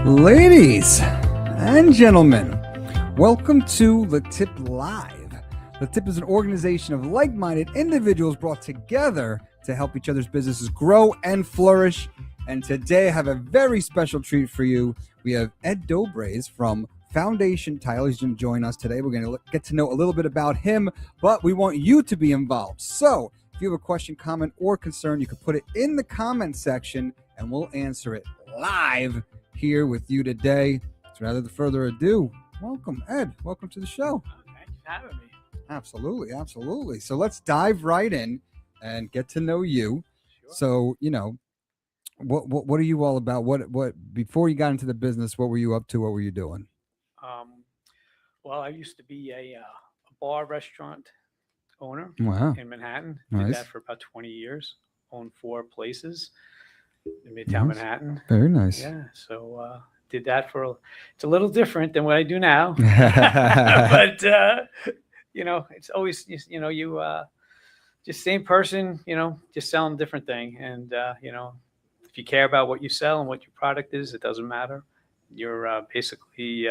Ladies and gentlemen, welcome to LeTip Live. LeTip is an organization of like-minded individuals brought together to help each other's businesses grow and flourish. And today I have a very special treat for you. We have Ed Dobres from Foundation Title. He's going to join us today. We're going to get to know a little bit about him, but we want you to be involved. So if you have a question, comment, or concern, you can put it in the comment section and we'll answer it live here with you today. So without further ado, welcome, Ed. Welcome to the show. Thank you for having me. Absolutely, absolutely. So let's dive right in and get to know you. Sure. So, what are you all about? What before you got into the business, what were you up to? What were you doing? Well, I used to be a bar restaurant owner Wow. in Manhattan. Nice. Did that for about 20 years. Owned 4 places in Midtown Manhattan. Very nice. Yeah. So did that it's a little different than what I do now. But it's always just same person, just selling a different thing. And if you care about what you sell and what your product is, it doesn't matter. You're basically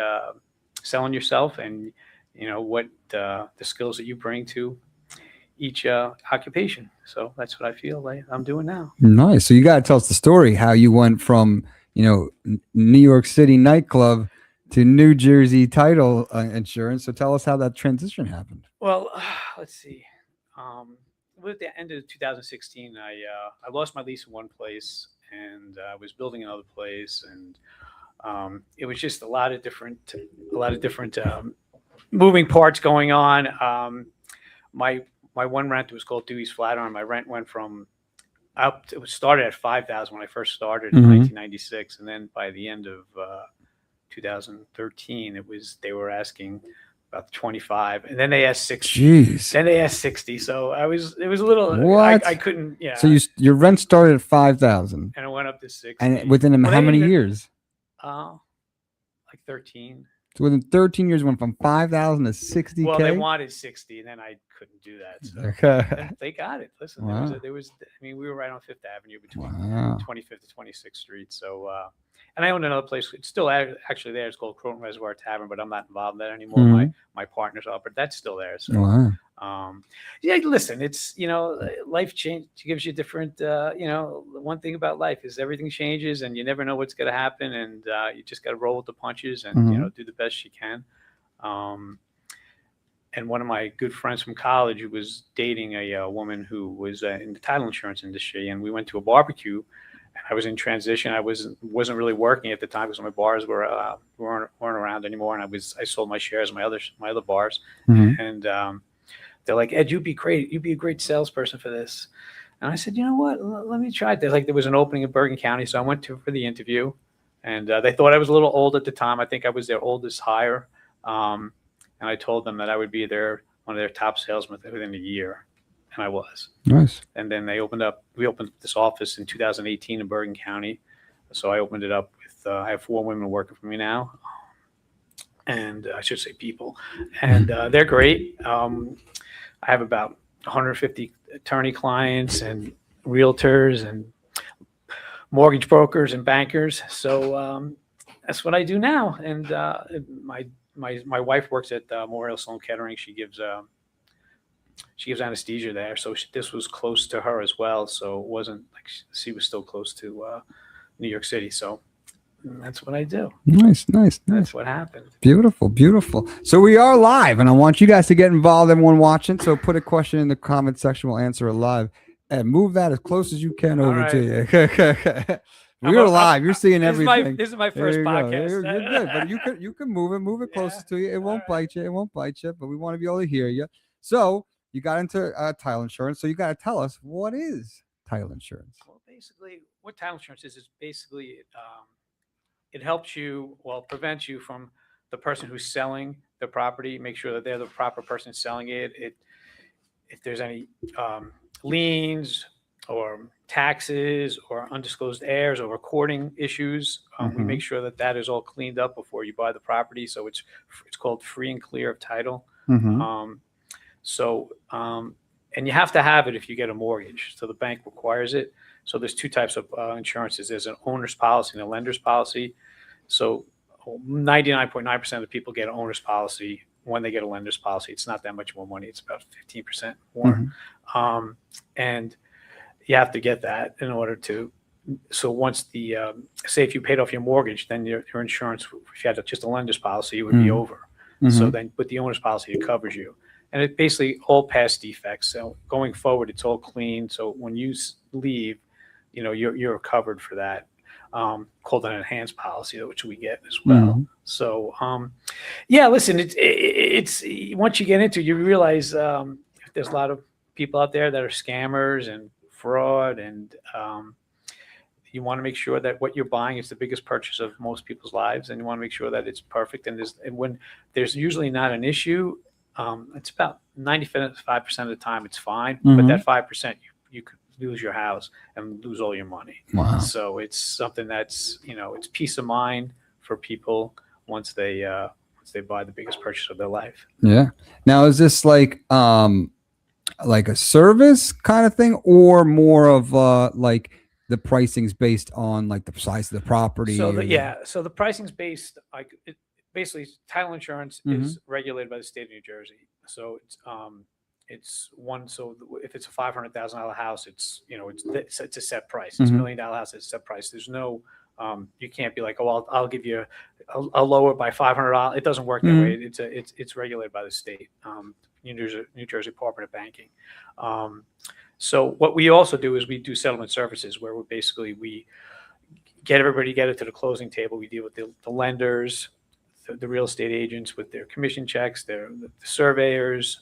selling yourself and what the skills that you bring to each occupation. So that's what I feel like I'm doing now. Nice. So you got to tell us the story how you went from New York City nightclub to New Jersey title insurance. So tell us how that transition happened. Well, let's see. At the end of 2016, I lost my lease in one place and I was building another place, and it was just a lot of different moving parts going on. My one rent was called Dewey's Flatiron. My rent went from it started at $5,000 when I first started in 1996, and then by the end of 2013, they were asking about 25, and then they asked 60. Jeez. Then they asked 60. So it was a little. What? I couldn't. Yeah. So your rent started at 5,000, and it went up to 60. and within how many years? Like 13. So within 13 years, it went from 5,000 to 60K. Well, they wanted 60, and then I couldn't do that. So Okay. they got it. Listen, Wow. there was. I mean, we were right on Fifth Avenue between Wow. 25th to 26th Street. So, and I owned another place. It's still actually there. It's called Croton Reservoir Tavern, but I'm not involved in that anymore. Mhm. My partners are, but that's still there. So, Wow. yeah. Listen, it's life change gives you different. One thing about life is everything changes, and you never know what's going to happen, and you just got to roll with the punches and do the best you can. And one of my good friends from college who was dating a woman who was in the title insurance industry, and we went to a barbecue. And I was in transition. I wasn't really working at the time because my bars weren't around anymore, and I sold my shares in my other bars. And they're like, Ed, you'd be great. You'd be a great salesperson for this. And I said, you know what? Let me try it. There was an opening in Bergen County, so I went for the interview, and they thought I was a little old at the time. I think I was their oldest hire. And I told them that I would be one of their top salesmen within a year, and I was. Nice. And then we opened this office in 2018 in Bergen County. So I opened it up with, I have 4 women working for me now, and I should say people, and they're great. I have about 150 attorney clients and realtors and mortgage brokers and bankers. So that's what I do now. And my wife works at Memorial Sloan Kettering. She gives anesthesia there, so this was close to her as well. So it wasn't like she was still close to New York City. So that's what I do. Nice. That's what happened. Beautiful. So we are live, and I want you guys to get involved. Everyone watching, so put a question in the comment section. We'll answer it live, and move that as close as you can over to you. We're live. You're seeing everything. This is my first podcast. You're good, but you can move it closer to you. It won't bite you. It won't bite you. But we want to be able to hear you. So you got into title insurance. So you got to tell us, what is title insurance? Well, basically, what title insurance is basically it helps you, prevents you from the person who's selling the property. Make sure that they're the proper person selling it. If there's any liens or taxes or undisclosed heirs or recording issues, we make sure that is all cleaned up before you buy the property. So it's called free and clear of title. And you have to have it if you get a mortgage. So the bank requires it. So there's 2 types of insurances. There's an owner's policy and a lender's policy. So 99.9% of the people get an owner's policy. When they get a lender's policy, it's not that much more money. It's about 15% more. And you have to get that in order to. So once say if you paid off your mortgage, then your insurance, if you had just a lender's policy, it would be over. So then with the owner's policy, it covers you. And it basically all past defects. So going forward, it's all clean. So when you leave, you're covered for that. Called an enhanced policy, which we get as well. So, listen, it's once you get into it, you realize there's a lot of people out there that are scammers and fraud, and you want to make sure that what you're buying is the biggest purchase of most people's lives, and you want to make sure that it's perfect. And when there's usually not an issue, it's about 95% of the time it's fine, but that 5% you could lose your house and lose all your money. Wow. So it's something that's, it's peace of mind for people once they buy the biggest purchase of their life. Yeah. Now, is this like a service kind of thing, or more of like the pricing's based on like the size of the property? So so the pricing's based basically title insurance is regulated by the state of New Jersey. So it's one. So if it's a $500,000 house, it's a set price. It's $1 million house, it's a set price. There's no, you can't be like, oh, I'll give you, I'll lower it by $500. It doesn't work that way. It's regulated by the state, New Jersey Department of Banking. So what we also do is we do settlement services, where we get everybody together to the closing table. We deal with the lenders, the real estate agents with their commission checks, the surveyors.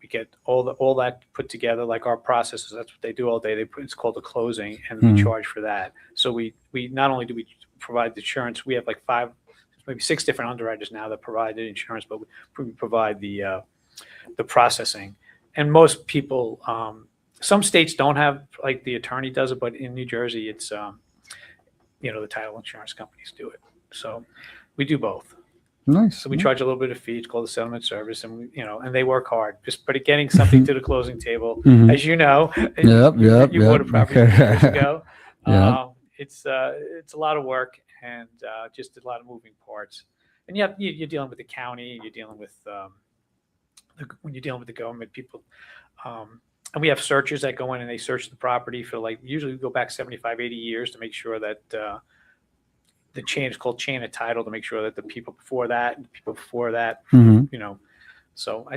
We get all that put together, like our processes. That's what they do all day. It's called a closing, and we charge for that. So we not only do we provide the insurance, we have like 5, maybe 6 different underwriters now that provide the insurance, but we provide the processing. And most people, some states don't have, like the attorney does it, but in New Jersey, it's the title insurance companies do it. So we do both. Nice. So we charge a little bit of fee. It's called the settlement service, and and they work hard. But getting something to the closing table, as you know, you bought a property years ago. It's a lot of work and just a lot of moving parts. And you're dealing with the county, you're dealing with when you're dealing with the government people. And we have searchers that go in and they search the property for usually we go back 75, 80 years to make sure that the chain is called chain of title, to make sure that the people before that and the people before that, so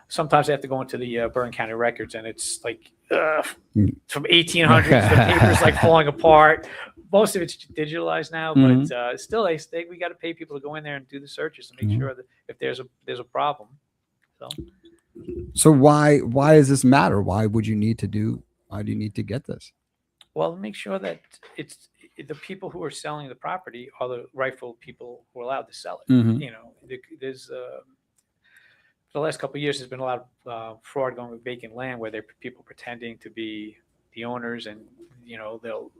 sometimes I have to go into the Bergen County records, and it's like from 1800s, the paper's like falling apart. Most of it's digitalized now, but still we got to pay people to go in there and do the searches to make sure that if there's a problem. So why does this matter? Why do you need to get this? Well, make sure that the people who are selling the property are the rightful people who are allowed to sell it. There's the last couple of years, there's been a lot of fraud going with vacant land, where they're people pretending to be the owners, and they'll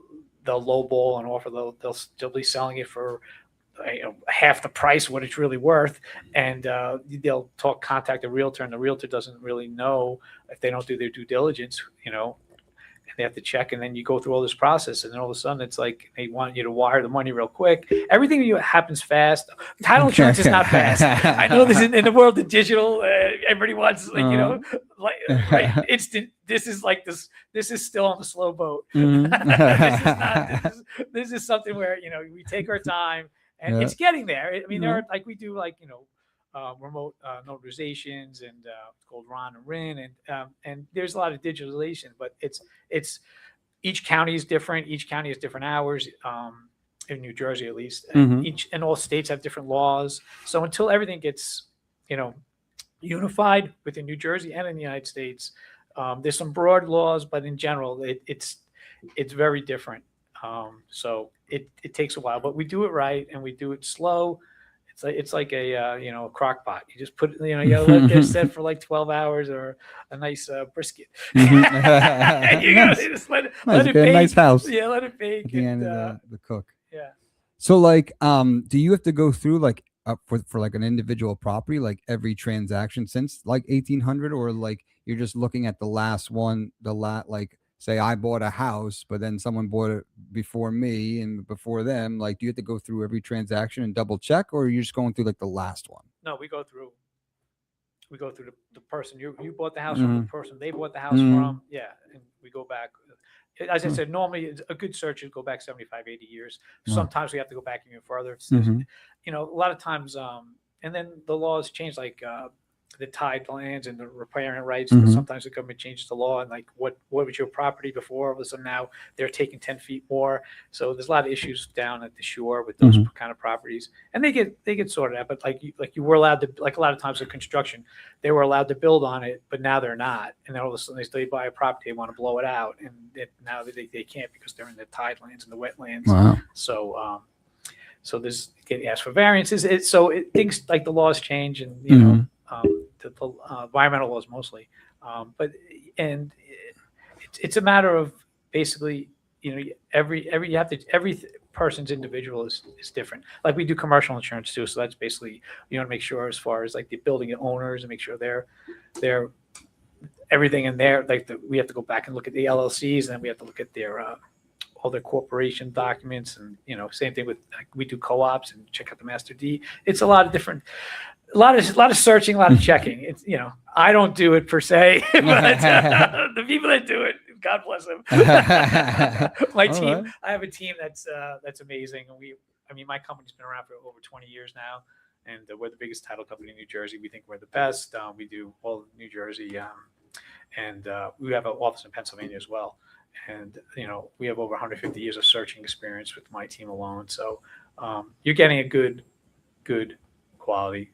lowball and offer they'll still be selling it for half the price what it's really worth, and they'll contact a realtor, and the realtor doesn't really know if they don't do their due diligence, they have to check, and then you go through all this process, and then all of a sudden it's like they want you to wire the money real quick. Everything happens fast. Title insurance is not fast. I know this in the world of digital, everybody wants instant. This is still on the slow boat. This is something where we take our time, and it's getting there. I mean, there are we do remote notarizations, and it's called Ron and Rin, and there's a lot of digitalization, but it's each county is different. Each county has different hours, in New Jersey at least, and all states have different laws. So until everything gets unified within New Jersey and in the United States, there's some broad laws, but in general it's very different. So it takes a while, but we do it right, and we do it slow. It's like a crock pot. You just put you let it set for 12 hours, or a nice brisket. You just let it bake. A nice house. Yeah, let it bake at the end of the cook. Yeah. So do you have to go through for an individual property, every transaction since 1800, or you're just looking at the last one, say I bought a house, but then someone bought it before me and before them, like, do you have to go through every transaction and double check, or are you just going through like the last one? No, we go through the person you bought the house from, the Mhm. person they bought the house Mhm. from. Yeah, and we go back. As I Hmm. said, normally a good search is go back 75, 80 years. Wow. Sometimes we have to go back even further. Mhm. A lot of times, and then the laws change, like the tide lands and the riparian rights. Mhm. Sometimes the government changes the law, and like what was your property before? All of a sudden now they're taking 10 feet more. So there's a lot of issues down at the shore with those Mhm. kind of properties, and they get sorted out. But like you were allowed to, like a lot of times with construction, they were allowed to build on it, but now they're not. And then all of a sudden they buy a property, they want to blow it out, and now they can't because they're in the tidelands and the wetlands. Wow. So this getting asked for variances. Things like the laws change, and Mhm. the environmental laws mostly. But and it's a matter of basically, every person's individual is different. Like we do commercial insurance too, so that's basically you want to make sure as far as like the building owners and make sure they're everything in there. We have to go back and look at the LLCs, and then we have to look at their all their corporation documents, and same thing with, like, we do co-ops and check out the master deed. It's a lot of different, a lot of searching, a lot of checking. It's I don't do it per se, but the people that do it, God bless them. My All team, right. I have a team that's amazing, and my company's been around for over 20 years now, and we're the biggest title company in New Jersey. We think we're the best. We do all of New Jersey, and we have an office in Pennsylvania as well. And we have over 150 years of searching experience with my team alone. So you're getting a good quality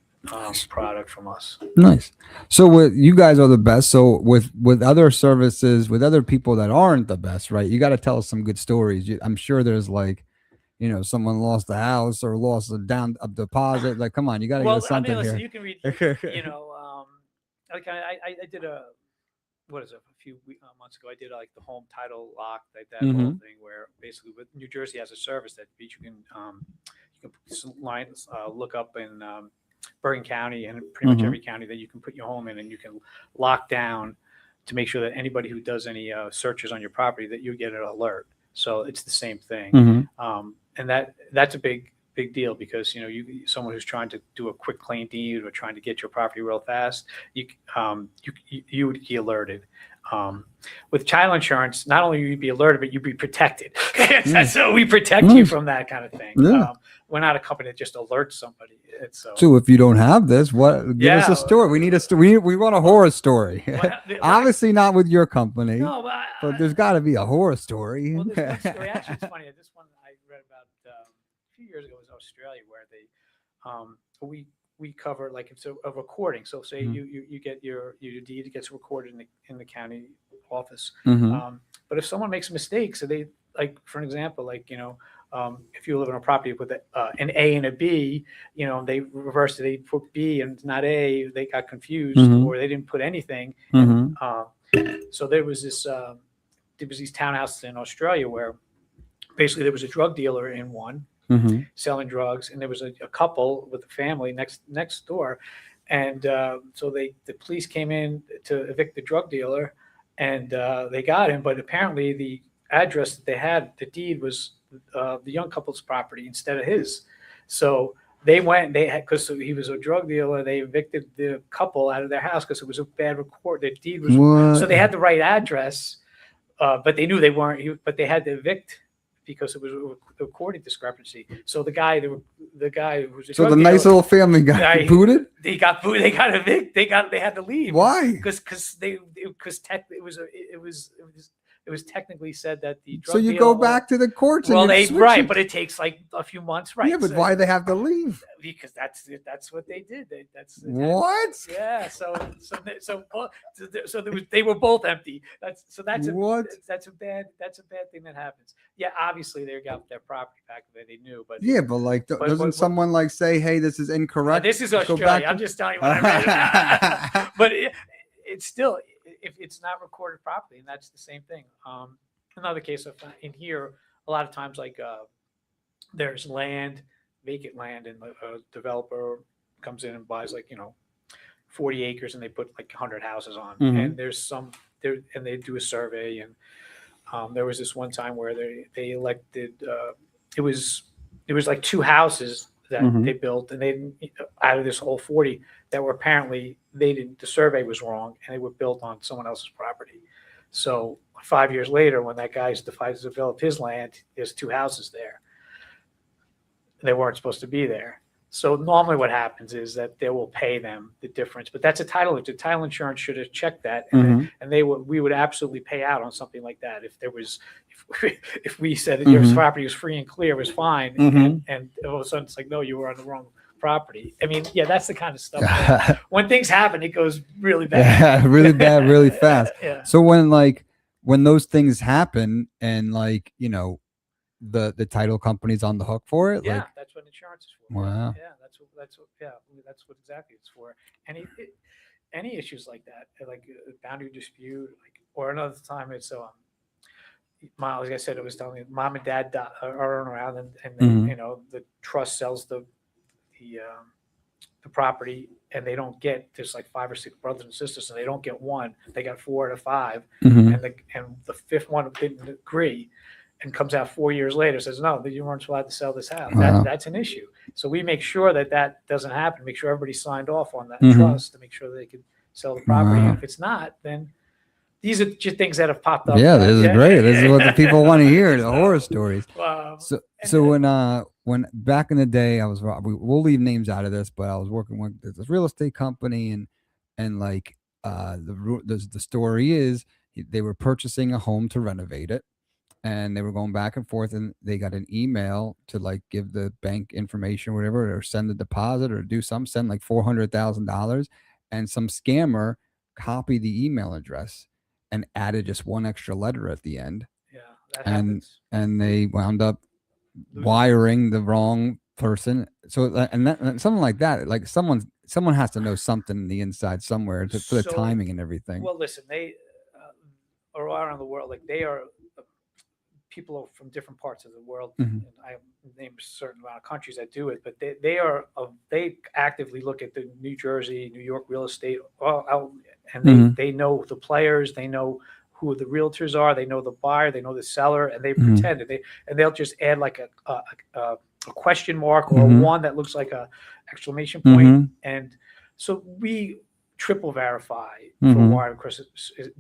product from us. Nice. So with you guys are the best. So with other services, with other people that aren't the best, right? You got to tell us some good stories. I'm sure there's like, someone lost the house or lost a deposit. Like, come on, you got to give us Well, I mean, something listen, here. you can read, like I did what is it, a few months ago, I did like the home title lock, like that whole Mhm. thing, where basically with New Jersey has a service that you can look up in Bergen County and pretty much Mhm. every county that you can put your home in, and you can lock down to make sure that anybody who does any searches on your property, that you get an alert. So it's the same thing. Mhm. And that's a big deal, because someone who's trying to do a quick claim deed or trying to get your property real fast, you would be alerted. With child insurance, not only you'd be alerted, but you'd be protected. So we protect you Nice. from that kind of thing. Yeah. We're not a company that just alerts somebody. So if you don't have this, what? Give us Yeah. a story. We need a story. We want a horror story. Well, Obviously not with your company, no, but there's got to be a horror story. well, there's one story. Actually, it's funny. This one I read about a few years ago. It was Australia, where we cover, like, it's a recording. So say Mhm. you get your deed, it gets recorded in the county office. Mhm. But if someone makes a mistake, so they, like, for an example, like, if you live on a property with an A and a B, they reversed it, they put B and it's not A, they got confused, Mhm. or they didn't put anything. Mhm. So there was these townhouses in Australia where basically there was a drug dealer in one Mhm. selling drugs, and there was a couple with a family next door, and so the police came in to evict the drug dealer, and they got him. But apparently the address that they had, the deed was the young couple's property instead of his. So they went. They had, because he was a drug dealer. They evicted the couple out of their house because it was a bad record. The deed was What? so they had the right address, but they knew they weren't. But they had to evict because it was a recording discrepancy. So the guy who was a So drug the dealer, nice little family got Guy- booted. they got booted. They got evicted. They had to leave. Why? Because it was technically said that the drug So you dealer go back to the courts and well, you they switch right, it. but it takes like a few months, right? Yeah, but So- why they have to leave? because that's what they did. What? Yeah. So they were both empty. That's What? that's a bad thing that happens. Yeah, obviously they got their property back that they knew, but Yeah, but like, doesn't someone like say, "Hey, this is incorrect"? this is Go Australia. back I'm to- just telling you what I read. But it's still, if it's not recorded properly, and that's the same thing. Another case of in here, a lot of times, like there's vacant land, and a developer comes in and buys, like 40 acres, and they put like 100 houses on, Mhm. and there's some there, and they do a survey, and There was this one time where they elected. It was like two houses that Mhm. they built, and they out of this whole 40 that were apparently the survey was wrong, and they were built on someone else's property. So 5 years later, when that guy decides to develop his land, there's two houses there. They weren't supposed to be there. So normally what happens is that they will pay them the difference, but that's a title. The title insurance should have checked that, and, we would absolutely pay out on something like that if there was, if we said that your property was free and clear, it was fine, and all of a sudden it's like, no, you were on the wrong property. I mean, yeah, that's the kind of stuff. That, when things happen, it goes really bad. Yeah, really bad, really fast. Yeah. So when those things happen, and the title company's on the hook for it. Yeah, that's what insurance is for. Wow. Yeah, that's what exactly it's for. Any issues like that, like a boundary dispute, or another time it's like I said, it was telling me mom and dad are around, and the trust sells the property, and they don't get, there's like 5 or 6 brothers and sisters, and they don't get one. They got 4 out of 5, and the fifth one didn't agree. And comes out 4 years later, says, no, you weren't allowed to sell this house. Wow. That's an issue. So we make sure that doesn't happen. Make sure everybody signed off on that trust to make sure that they could sell the property. Wow. And if it's not, then these are just things that have popped up. Yeah, this is great. This is what the people want to hear, the horror stories. So when back in the day, we'll leave names out of this, but I was working with this real estate company, and like the story is they were purchasing a home to renovate it. And they were going back and forth, and they got an email to like give the bank information or whatever, or send the deposit or send like $400,000. And some scammer copied the email address and added just one extra letter at the end. Yeah, that happens. And they wound up wiring the wrong person. So, and something like that, like someone has to know something in the inside somewhere for the timing and everything. Well, listen, they are around the world, like they are. People from different parts of the world, and I name a certain amount of countries that do it, but they actively look at the New Jersey, New York real estate, and they know the players, they know who the realtors are, they know the buyer, they know the seller, and they pretend that they'll just add like a question mark or one that looks like a exclamation point, and so we triple verify for wire.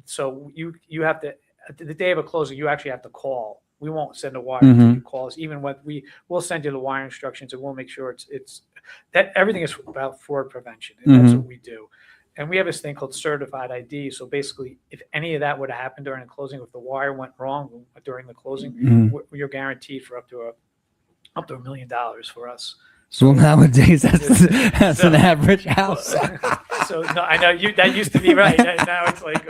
So you have to, the day of a closing, you actually have to call. We won't send a wire until you call us. Even when we'll send you the wire instructions, and we'll make sure it's that everything is about fraud prevention, and that's what we do. And we have this thing called certified ID. So basically, if any of that would have happened during the closing, if the wire went wrong during the closing, you're guaranteed for up to $1 million for us. So nowadays, that's an average house. So no, I know that used to be right. Now it's like.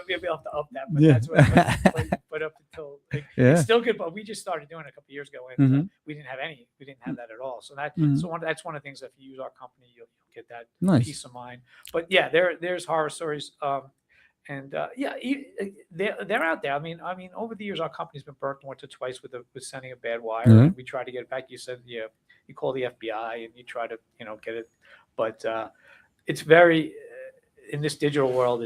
We'll have to up that, but that's what. But up until it's still good. But we just started doing it a couple of years ago, and we didn't have that at all. So that's one of the things that if you use our company, you'll get that peace of mind. But yeah, there's horror stories, and they're out there. I mean, over the years, our company's been burnt once or twice with sending a bad wire, and we try to get it back. You said you call the FBI and you try to get it, but it's very. In this digital world,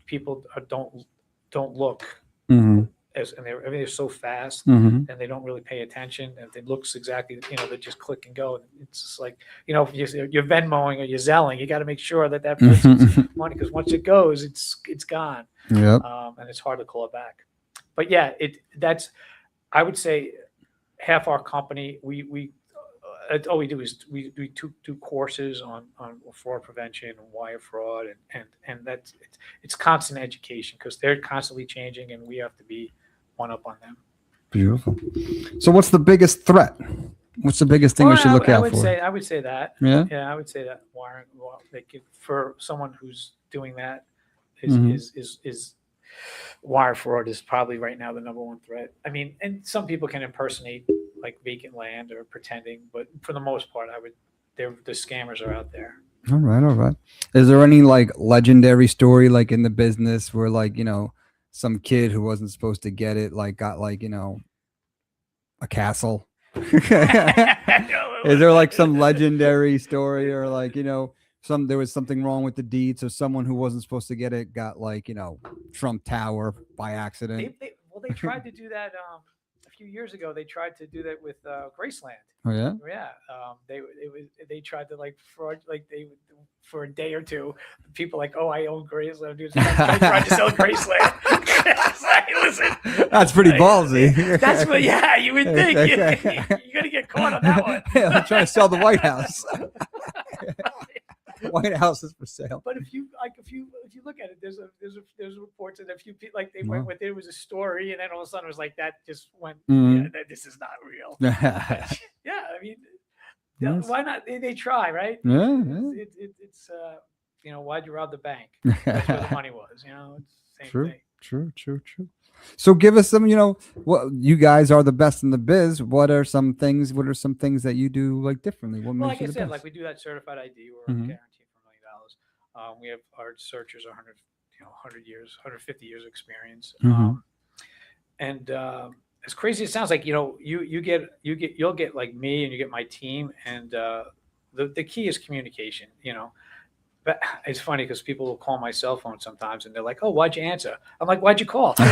people don't look as, and they're so fast, and they don't really pay attention, and it looks exactly, they just click and go. And it's just like, if you're Venmoing or you're Zelling, you got to make sure that person's money, because once it goes, it's gone. Yep. And it's hard to call it back. But yeah, I would say half our company, all we do is we do courses on fraud prevention and wire fraud, and that's it's constant education, because they're constantly changing, and we have to be one up on them. Beautiful. So what's the biggest threat? What's the biggest thing we should look out for? I would say that. Yeah. Yeah, I would say that for someone who's doing that is wire fraud is probably right now the number one threat. I mean, and some people can impersonate like vacant land or pretending, but for the most part, the scammers are out there. All right. Is there any like legendary story like in the business where like, some kid who wasn't supposed to get it, like got like, a castle? Is there like some legendary story, or like, there was something wrong with the deed, so someone who wasn't supposed to get it got like Trump Tower by accident. They tried to do that a few years ago. They tried to do that with Graceland. Oh yeah. Yeah, they tried to like fraud for a day or two. People like, oh, I own Graceland. Dude, I tried to sell Graceland. Hey, listen, that's pretty ballsy. That's what. Yeah, you would think you're gonna get caught on that one. Yeah, I'm trying to sell the White House. White House is for sale. But if you look at it, there's reports that a few people like they went with it was a story, and then all of a sudden it was like that just went. Yeah, this is not real. Yeah, I mean, why not? They try, right? Yeah. It's why'd you rob the bank? That's where the money was. It's the same thing. True. So give us some, what you guys are the best in the biz. What are some things that you do like differently? What Like makes you I the said, best? like we do that certified ID. We're guaranteed for $1 million. We have our searchers are 100 years, 150 years experience. And as crazy as it sounds, like you'll get like me and you get my team, and the key is communication. But it's funny because people will call my cell phone sometimes, and they're like, "Oh, why'd you answer?" I'm like, "Why'd you call?" The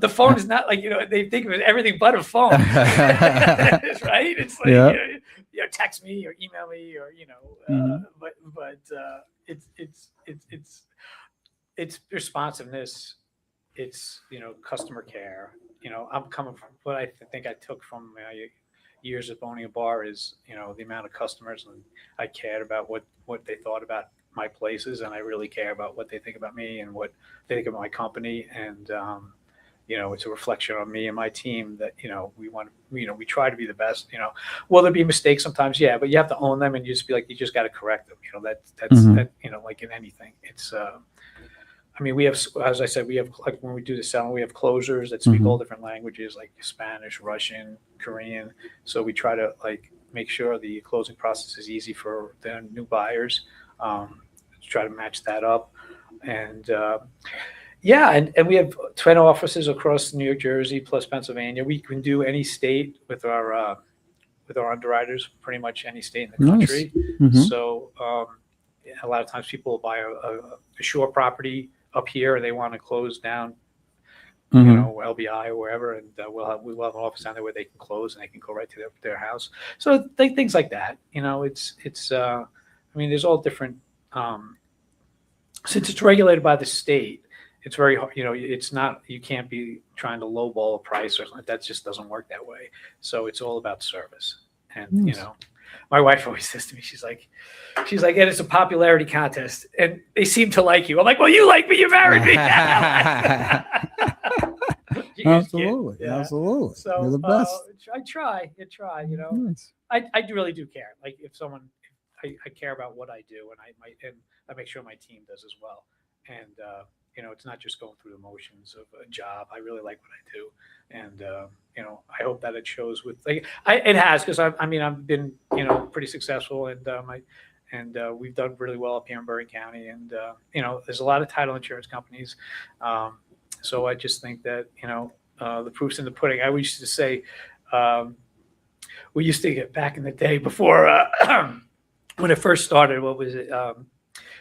phone is not like they think of it everything but a phone, right? It's like text me or email me or it's responsiveness, it's customer care. I'm coming from what I think I took from years of owning a bar is the amount of customers, and I cared about what they thought about my places, and I really care about what they think about me and what they think about my company, and it's a reflection on me and my team that we try to be the best. Will there be mistakes sometimes? Yeah, but you have to own them, and you just be like, you just got to correct them. That's like in anything. It's we have, as I said, we have, like when we do the selling, we have closers that speak all different languages, like Spanish, Russian, Korean. So we try to like make sure the closing process is easy for the new buyers. Try to match that up, and and we have 10 offices across New York, Jersey, plus Pennsylvania. We can do any state with our underwriters, pretty much any state in the country. So a lot of times people will buy a shore property up here, and they want to close down, LBI or wherever, and we'll have an office down there where they can close and they can go right to their house. So things like that. There's all different. Since it's regulated by the state, it's very hard. It's not. You can't be trying to lowball a price or something. That just doesn't work that way. So it's all about service, and my wife always says to me, she's like, and it's a popularity contest, and they seem to like you. I'm like, well, you like me, you married me. Absolutely. So you're the best. I try. Nice. I really do care. Like if I care about what I do, and I make sure my team does as well. And it's not just going through the motions of a job. I really like what I do, and I hope that it shows with it has, because I've been pretty successful, and we've done really well up here in Bergen County, and there's a lot of title insurance companies, so I just think that the proof's in the pudding. I used to say we used to get back in the day before when it first started. What was it?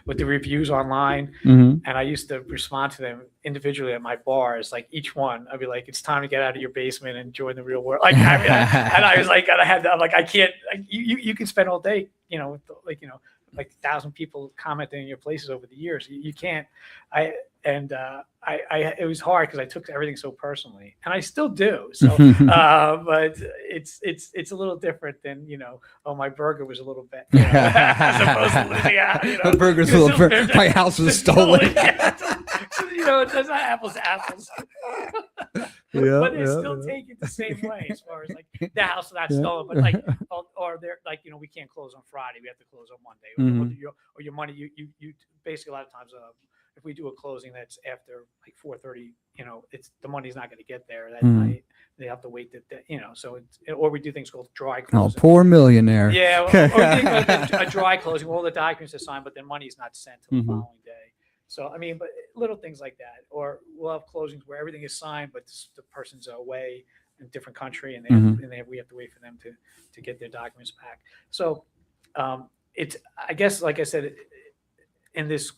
With the reviews online, and I used to respond to them individually at my bars. Like each one, I'd be like, "It's time to get out of your basement and join the real world." Like, and I was like, and I had to, I'm like, I can't. You can spend all day, with like 1,000 people commenting in your places over the years. You can't. It was hard because I took everything so personally, and I still do. So, but it's a little different than my burger was a little bit, as opposed to losing out. My burger's a little bit. My house was stolen. It's not apples to apples. But they still take it the same way as far as like the house not stolen, but like or they're like we can't close on Friday, we have to close on Monday, or your money you basically a lot of times. If we do a closing that's after like 4:30, it's the money's not going to get there that night. They have to wait so or we do things called dry closing. Oh, poor millionaire. Yeah, or a dry closing. All the documents are signed, but their money's not sent till the following day. So but little things like that. Or we'll have closings where everything is signed, but the person's away in a different country, and we have to wait for them to get their documents back. So it's, I guess, like I said, in this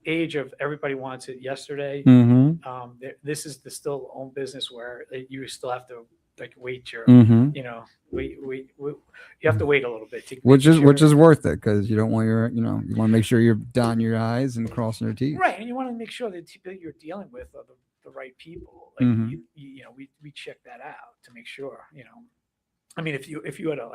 age of everybody wants it yesterday, this is the still own business where you still have to like wait your, you know, we you have to wait a little bit to which make is worth it, because you don't want your, you know, you want to make sure you're dotting your I's and crossing your T's. right, and you want to make sure that people you're dealing with are the right people. Like you know, we check that out to make sure, you know. I mean, if you had a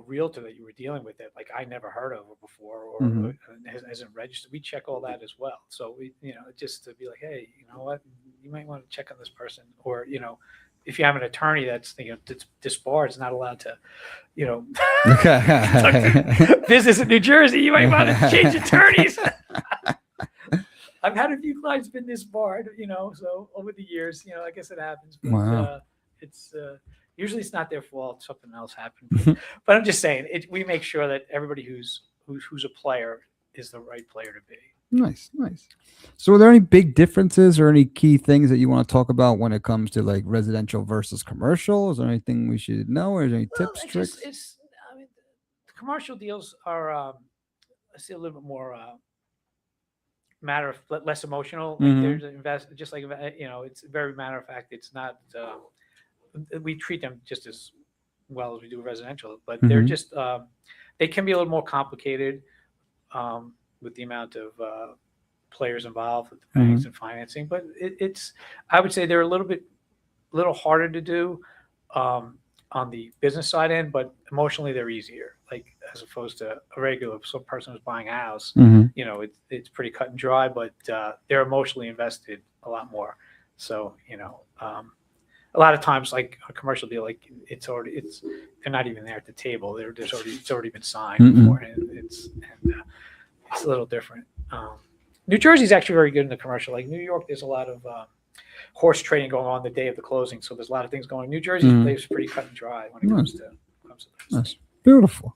realtor that you were dealing with that like I never heard of before or hasn't registered, we check all that as well. So we, you know, just to be like, hey, you know what, you might want to check on this person, or you know, if you have an attorney that's, you know, disbarred, is not allowed to, you know, business in New Jersey, you might want to change attorneys. I've had a few clients been disbarred, you know, so over the years, you know, I guess it happens. But it's usually it's not their fault. Something else happened. But I'm just saying, we make sure that everybody who's a player is the right player to be. Nice. So are there any big differences or any key things that you want to talk about when it comes to like residential versus commercial? Is there anything we should know, or is there any tips, tricks? I mean, the commercial deals are, I see a little bit more less emotional. Like there's just like, you know, it's very matter of fact. It's not, we treat them just as well as we do residential, but they're just, they can be a little more complicated with the amount of players involved with the banks and financing. But it's, I would say they're a little harder to do on the business side end, but emotionally they're easier. Like as opposed to a regular, some person who's buying a house, you know, it's pretty cut and dry, but they're emotionally invested a lot more. So, you know, a lot of times, like a commercial deal, like they're not even there at the table. It's already been signed before, and it's a little different. New Jersey is actually very good in the commercial. Like New York, there's a lot of horse trading going on the day of the closing, so there's a lot of things going. New Jersey is pretty cut and dry when it comes to That's beautiful.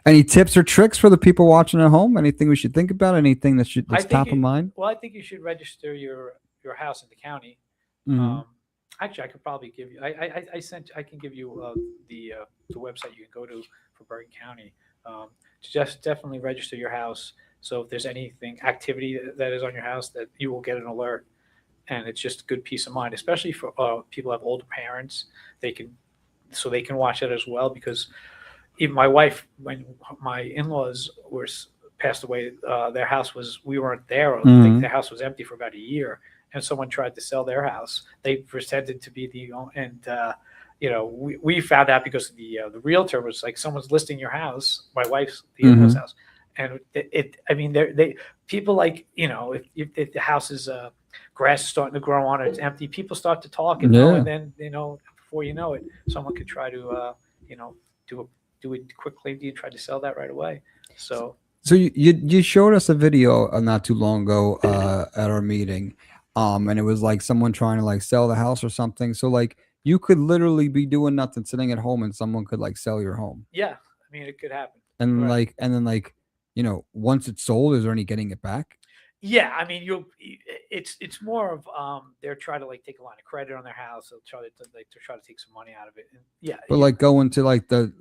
Any tips or tricks for the people watching at home? Anything we should think about? Anything that's top of mind? Well, I think you should register your house in the county. Actually, I could probably give you. I can give you the website you can go to for Bergen County. Just definitely register your house. So if there's anything activity that is on your house, that you will get an alert, and it's just good peace of mind, especially for people who have older parents. They can watch that as well, because even my wife, when my in-laws passed away, their house we weren't there. I think their house was empty for about a year. And someone tried to sell their house. They pretended to be the owner, and you know, we found out because the realtor was like, someone's listing your house, my wife's the in-laws house, and I mean, people like, you know, if the house is grass is starting to grow on it, it's empty, people start to talk, and and then, you know, before you know it, someone could try to you know, do a quick claim deed, try to sell that right away. So you showed us a video not too long ago at our meeting. And it was like someone trying to like sell the house or something. So like you could literally be doing nothing, sitting at home, and someone could like sell your home. Yeah, I mean, it could happen. And then you know, once it's sold, is there any getting it back? Yeah, I mean, it's more of they're trying to like take a line of credit on their house. They'll try to take some money out of it. And but like going to like the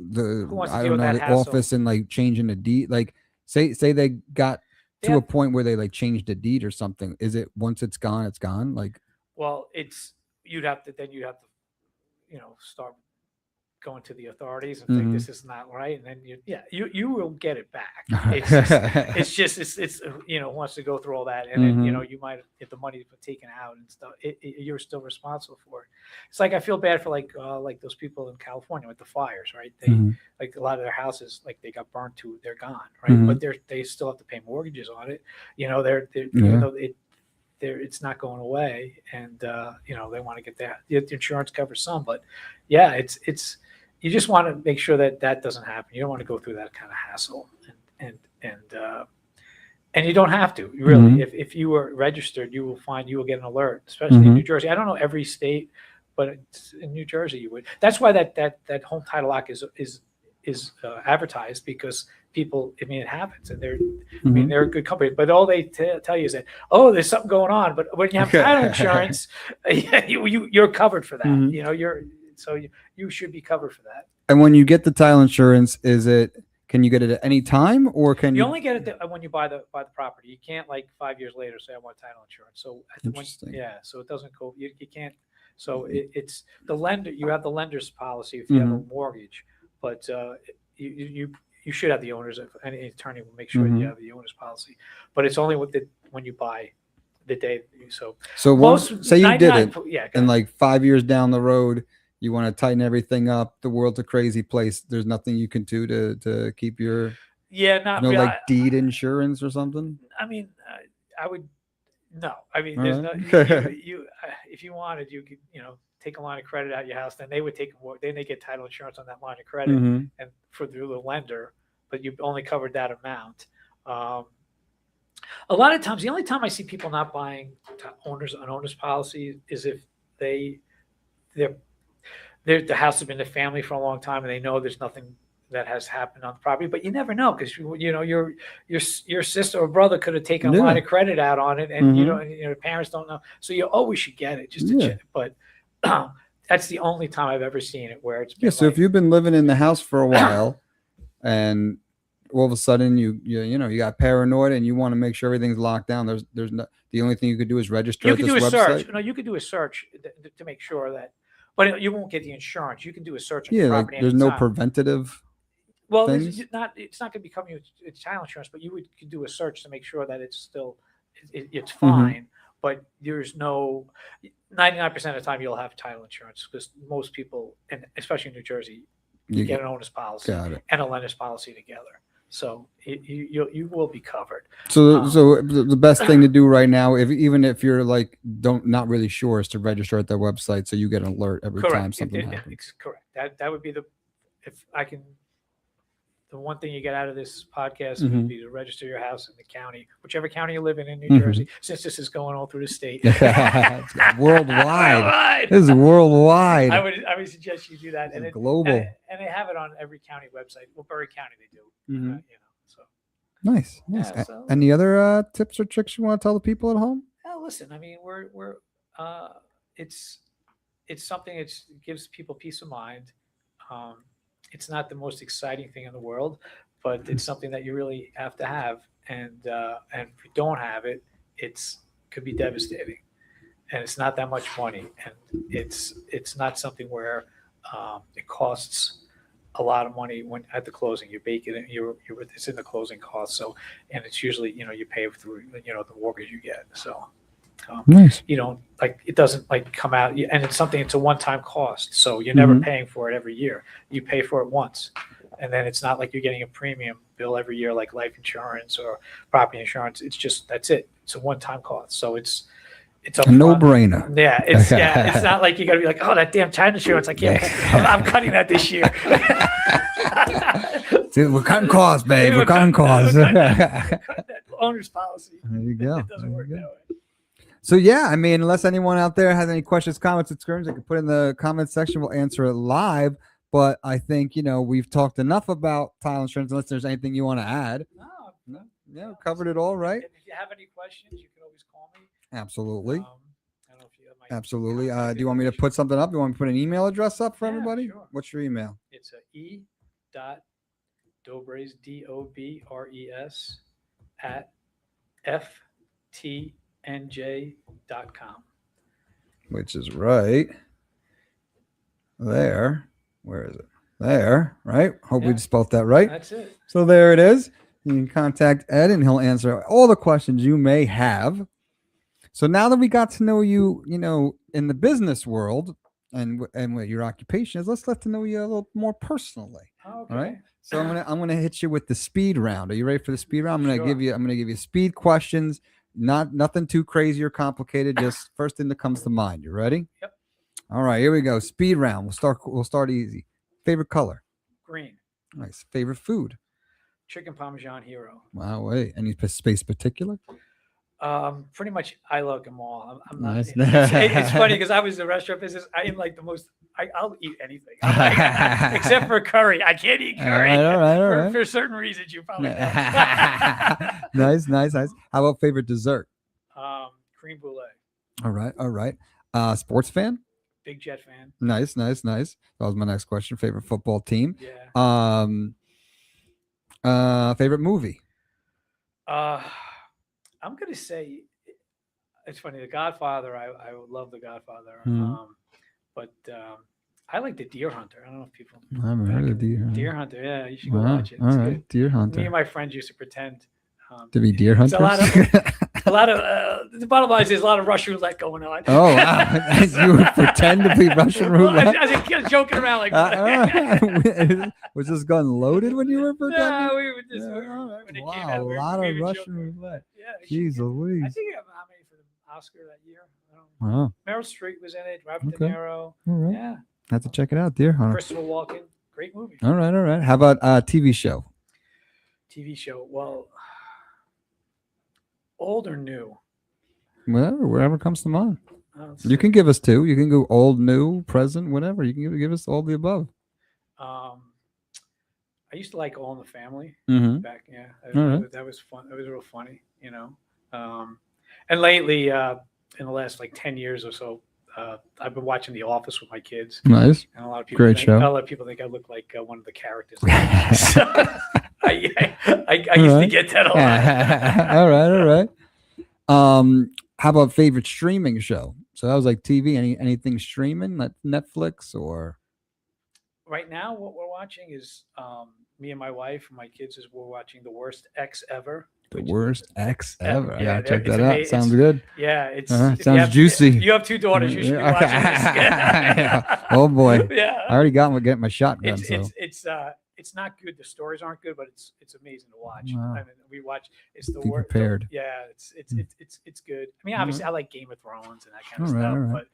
I don't know, the office and like changing the deed, like say they got to a point where they like changed the deed or something. Is it once it's gone, it's gone? Like, well, you'd have to, you know, start going to the authorities and think this is not right, and then you will get it back. It's just you know, wants to go through all that, and then, you know, you might get the money taken out and stuff. You're still responsible for it. It's like I feel bad for like those people in California with the fires, right? They like a lot of their houses, like they got burned to, they're gone, right? But they still have to pay mortgages on it. You know, even though it's not going away, and you know, they want to get the insurance covers some, but yeah, it's you just want to make sure that doesn't happen. You don't want to go through that kind of hassle, and you don't have to really. If you were registered, you will get an alert, especially in New Jersey. I don't know every state, but in New Jersey you would. That's why that home title lock is advertised, because people, I mean, it happens, and they're a good company, but all they tell you is that, oh, there's something going on. But when you have title insurance, you're covered for that. You know, you should be covered for that. And when you get the title insurance, can Can you get it at any time, or can You you? only get it when you buy the property. You can't like 5 years later say I want title insurance. So Interesting. so it doesn't go. You can't. So it's the lender. You have the lender's policy if you have a mortgage, but you should have the owner's. Any attorney will make sure you have the owner's policy. But it's only when you buy the day. So Say you did it, yeah, and like 5 years down the road, you want to tighten everything up. The world's a crazy place. There's nothing you can do to keep your not no really. like deed insurance or something. I mean, I would no. I mean, All there's right. no you if you wanted, you could take a line of credit out your house. Then they would take more. Then they get title insurance on that line of credit and through the lender, but you only covered that amount. A lot of times, the only time I see people not buying an owner's policy is if the house has been the family for a long time and they know there's nothing that has happened on the property, but you never know because your sister or brother could have taken a line of credit out on it, and parents don't know, so you always should get it just to check. But that's the only time I've ever seen it where it's been So if you've been living in the house for a while, and all of a sudden you got paranoid and you want to make sure everything's locked down, there's no, the only thing you could do is register. You can do a website. search. No, you could do a search to make sure that, but you won't get the insurance. You can do a search on the property. There's no preventative. Well, it's not going to become it's title insurance, but you could do a search to make sure that it's still it's fine. But there's no 99% of the time you'll have title insurance because most people, and especially in New Jersey, you get an owner's policy and a lender's policy together. So you will be covered. So the best thing to do right now, even if you're like not really sure, is to register at their website so you get an alert every time something happens. Correct. That would be the one thing you get out of this podcast would be to register your house in the county, whichever county you live in New Jersey, since this is going all through the state. It's worldwide. This is worldwide. I would suggest you do that. And global. And they have it on every county website. Well, Berry County they do. So. Nice. Yeah, so, any other tips or tricks you want to tell the people at home? Listen, I mean, we're it's something that gives people peace of mind. It's not the most exciting thing in the world, but it's something that you really have to have. And if you don't have it, could be devastating. And it's not that much money. And it's not something where it costs a lot of money when at the closing. You bake it, it's in the closing cost. So, and it's usually you pay through the mortgage you get. So. Nice. It doesn't come out, and it's a one-time cost. So you're never paying for it every year. You pay for it once, and then it's not like you're getting a premium bill every year like life insurance or property insurance. It's just that's it. It's a one-time cost. So it's a no-brainer. Yeah, it's not like you got to be like, oh, that damn title insurance. I can't. I'm cutting that this year. Dude, we're cutting costs, babe. We're cutting costs. Cut that owner's policy. There you go. It doesn't work that way. So yeah, I mean, unless anyone out there has any questions, comments, concerns, they can put in the comment section. We'll answer it live. But I think we've talked enough about title insurance. Unless there's anything you want to add. No. Yeah, covered it all, right? If you have any questions, you can always call me. Absolutely. I don't know if you have my Absolutely. Do you want me to put something up? Do you want me to put an email address up for everybody? Sure. What's your email? It's e.dobres, DOBRES @FTNJ.com. Which is right there. Where is it? There, right? Hope we spelled that right. That's it. So there it is. You can contact Ed and he'll answer all the questions you may have. So now that we got to know you, in the business world and what your occupation is, let's get to know you a little more personally. Okay. All right. So I'm gonna hit you with the speed round. Are you ready for the speed round? I'm gonna give you speed questions. Nothing too crazy or complicated. Just first thing that comes to mind. You ready? Yep. All right, here we go. Speed round. We'll start easy. Favorite color? Green. Nice. Favorite food? Chicken Parmesan Hero. Wow. Wait. Any space particular? Pretty much I love them all. I'm not. Nice. It's funny because I was in the restaurant business. I am like the most. I'll eat anything, except for curry. I can't eat curry. All right. For certain reasons, you probably know. Nice. How about favorite dessert? Cream brulee. All right. Sports fan? Big Jet fan. Nice. That was my next question. Favorite football team? Yeah. Favorite movie? I'm gonna say it's funny. The Godfather. I love The Godfather. Mhm. But I like the Deer Hunter. I don't know if people I haven't heard of Deer Hunter. Deer Hunter. Yeah, you should go Wow. watch it. All It's right. good. Deer Me Hunter. and my friends used to pretend. To be deer It's hunters? a lot of the bottom line is there's a lot of Russian roulette going on. Oh, wow. You would pretend to be Russian roulette? As a kid, joking around like Was this gun loaded when you were pretending? no, we were just Yeah, when it wow, came out, a we lot were of even Russian joking. roulette. Yeah, Jeez I Louise. think I got nominated for the Oscar that year. Wow. Meryl Streep was in it. Robert Okay. De Niro. All right. Yeah. Have to check it out, Deer Hunter. Christopher Walken. Great movie. All right, all right. How about TV show? TV show. Well, old or new? Well, wherever comes to mind. Let's You see. can give us two. You can go old, new, present, whatever. You can give us all the above. I used to like All in the Family Mm-hmm. back. Yeah, All right. that was fun. That was real funny, And lately, in the last like 10 years or so, I've been watching The Office with my kids, Nice. and a lot of people Great think, show. a lot of people think I look like one of the characters. So, I used to get that a lot. All right, all right. How about favorite streaming show? So that was like TV. Anything streaming, like Netflix or? Right now, what we're watching is me and my wife and my kids we're watching The Worst Ex Ever. The Worst Ex Ever. I Yeah, gotta check it's that out. amazing. Sounds good. Yeah, it's Sounds if juicy. You have two daughters. You should be watching this. Oh boy. Yeah. I already got one getting my shotgun. It's not good. The stories aren't good, but it's amazing to watch. Wow. I mean, we watch. It's the Be worst. prepared. Yeah, it's good. I mean, obviously, I like Game of Thrones and that kind of All right, stuff. all right.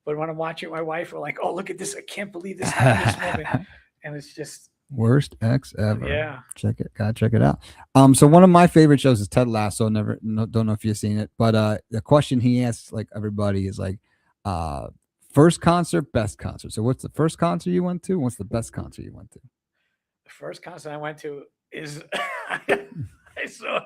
But when I'm watching with my wife, we're like, oh, look at this! I can't believe this happened this moment, and it's just Worst Ex Ever. Yeah. Check it. Gotta check it out. So one of my favorite shows is Ted Lasso. Don't know if you've seen it, but the question he asks like everybody is like, first concert, best concert. So what's the first concert you went to? What's the best concert you went to? the first concert I went to is I saw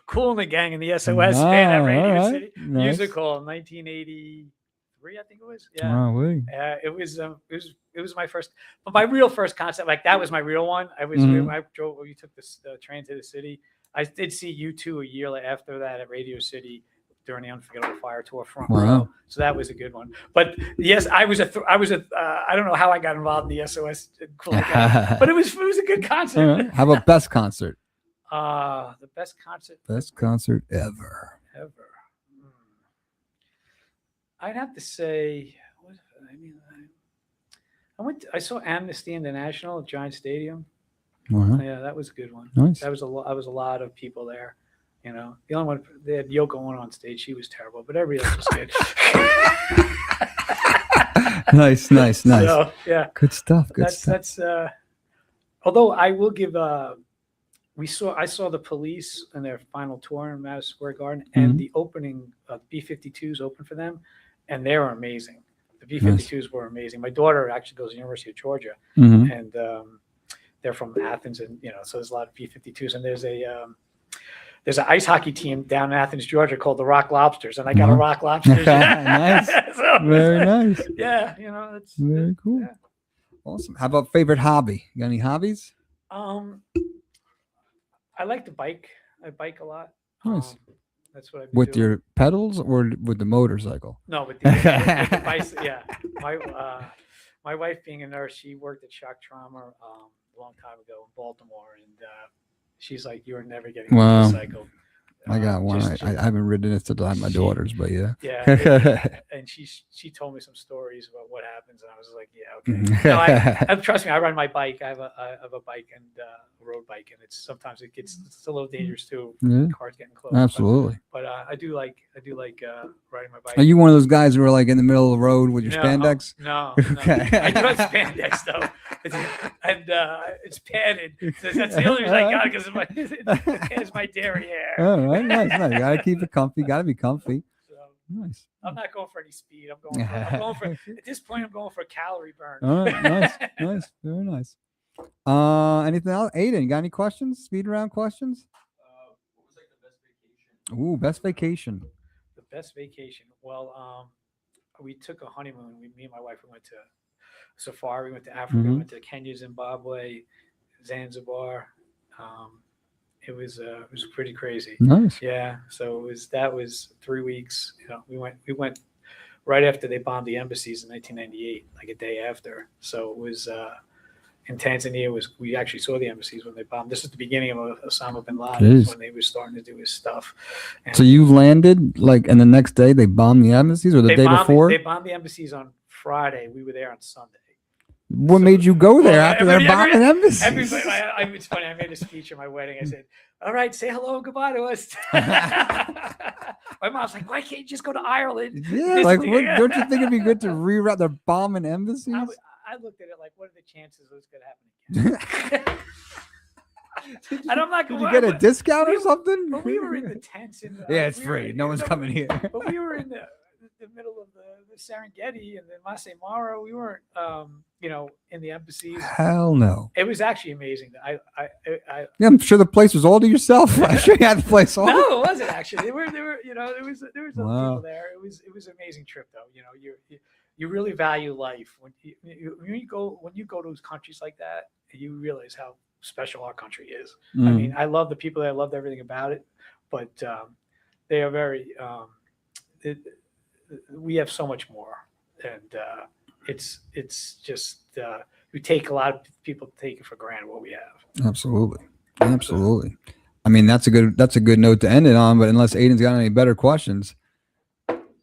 Kool and the Gang in the SOS band at Radio City Music Hall in 1983, I think it was. Yeah. It was my first, but my real first concert, like that was my real one. We took this train to the city. I did see U2 a year after that at Radio City during the Unforgettable Fire Tour front row. So that was a good one. But yes, I don't know how I got involved in the SOS, but it was a good concert. Right. How about best concert? The best concert. Best concert ever. I'd have to say, I saw Amnesty International at Giant Stadium. Wow. Yeah, that was a good one. Nice. That was a lot of people there. You know, the only one they had Yoko Ono on stage. She was terrible, but everybody else was good. Nice. So, yeah, good stuff. That's although I will give. I saw the Police in their final tour in Madison Square Garden, and the opening B-52s opened for them, and they were amazing. The B-52s were amazing. My daughter actually goes to the University of Georgia, and they're from Athens, and so there's a lot of B-52s, and there's an ice hockey team down in Athens, Georgia called the Rock Lobsters, and I got a Rock Lobsters. Nice. Very nice. Yeah, it's very cool. Yeah. Awesome. How about favorite hobby? You got any hobbies? I like to bike. I bike a lot. Nice. That's what I do. With your pedals or with the motorcycle? No, with the bicycle. Yeah. My wife being a nurse, she worked at shock trauma a long time ago in Baltimore, and she's like, "You are never getting a motorcycle." I got one. I haven't ridden it since I had my daughters, but yeah. Yeah. And she told me some stories about what happens, and I was like, yeah, okay. No, trust me, I ride my bike. I have a bike and a road bike, and sometimes it's a little dangerous too. Yeah. Cars getting close. Absolutely. But I do like riding my bike. Are you one of those guys who are like in the middle of the road with your spandex? No. Okay. I do have spandex though, it's padded. So that's the only reason I got it, because it's my dairy hair. All right, nice. You gotta keep it comfy. Gotta be comfy. So, nice. I'm not going for any speed. I'm going for at this point. I'm going for a calorie burn. All right, nice, very nice. Anything else? Aiden, you got any questions? Speed round questions? What was like the best vacation? Ooh, best vacation. The best vacation. Well, we took a honeymoon. Me and my wife, we went to safari. We went to Africa. We went to Kenya, Zimbabwe, Zanzibar. It was pretty crazy. Nice. Yeah. So that was 3 weeks. We went right after they bombed the embassies in 1998, like a day after. So it was in Tanzania. We actually saw the embassies when they bombed. This is the beginning of Osama bin Laden, Jeez. when they were starting to do his stuff. And So you landed and the next day they bombed the embassies, or the day before? They bombed the embassies on Friday. We were there on Sunday. What made you go there after they're bombing embassies? Everybody, it's funny. I made a speech at my wedding. I said, "All right, say hello and goodbye to us." My mom's like, "Why can't you just go to Ireland?" Yeah, don't you think it'd be good to reroute? They're bombing embassies. I looked at it like, what are the chances this could happen again? And I'm not. Did you get a discount or something? But we were in the tents. Yeah, it's free. No one's coming here. But we were in the middle of the Serengeti and the Masai Mara. We weren't, in the embassies. Hell no. It was actually amazing. Yeah, I'm sure the place was all to yourself. I'm sure you had the place all. No, it wasn't actually. There was other Wow. people there. It was an amazing trip though. You really value life when you go to countries like that. You realize how special our country is. I mean, I love the people there. I loved everything about it, but they are very. We have so much more, and it's just we take a lot of people take it for granted what we have. Absolutely. I mean, that's a good note to end it on. But unless Aiden's got any better questions,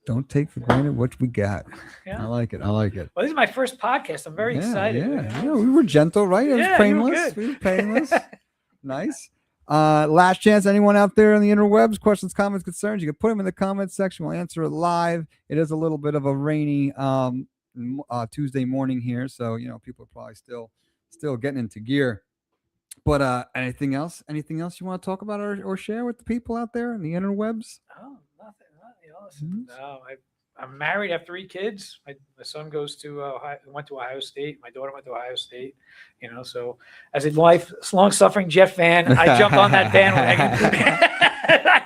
don't take for granted what we got. Yeah. I like it. Well, this is my first podcast. I'm very excited. Yeah, we were gentle, right? It was painless. We were painless. Nice. Last chance. Anyone out there on the interwebs, questions, comments, concerns, you can put them in the comments section. We'll answer it live. It is a little bit of a rainy Tuesday morning here, so people are probably still getting into gear. But anything else you want to talk about or share with the people out there in the interwebs? Oh, nothing. Listen, no, I'm married. I have 3 kids. My son went to Ohio State. My daughter went to Ohio State. So as a long-suffering Jet fan, I jumped on that bandwagon.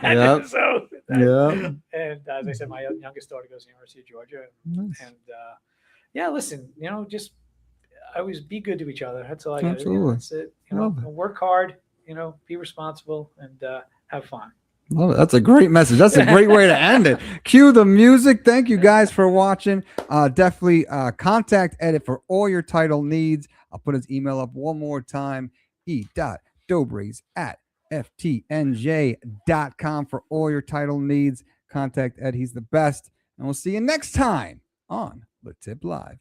Yep. So, yeah. And as I said, my youngest daughter goes to the University of Georgia. Nice. And listen, just always be good to each other. That's all I got. Absolutely. That's it. Work hard. Be responsible and have fun. Love it. That's a great message. That's a great way to end it. Cue the music. Thank you guys for watching. Definitely contact Edit for all your title needs. I'll put his email up one more time. e.dobres@ftnj.com for all your title needs. Contact Ed. He's the best. And we'll see you next time on LeTip Live.